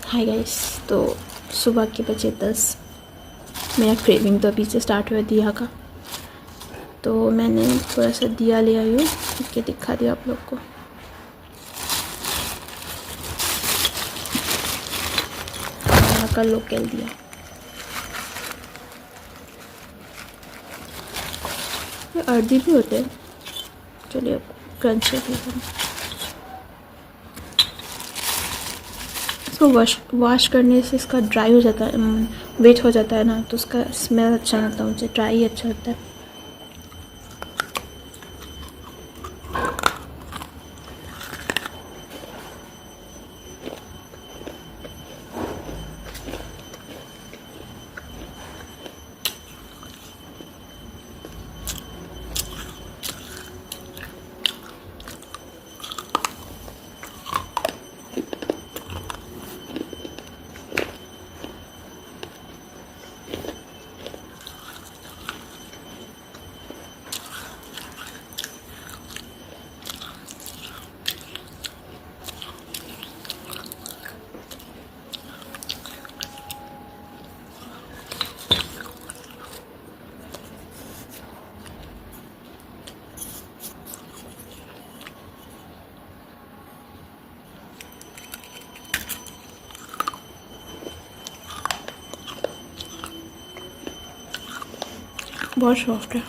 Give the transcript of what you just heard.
Hi guys, तो सुबह के बजे 10। मेरा क्रेविंग तो अभी से स्टार्ट हुआ दिया का, तो मैंने थोड़ा सा दिया ले आई हूँ कि दिखा दिया आप लोग को। यहाँ का लोकल दिया, ये अर्दी भी होते हैं। चलिए क्रंच करते हैं। इसको वॉश करने से इसका ड्राई हो जाता है, वेट हो जाता है ना, तो उसका स्मेल अच्छा लगता है मुझे। ड्राई ही अच्छा लगता है। बहुत सॉफ्ट है।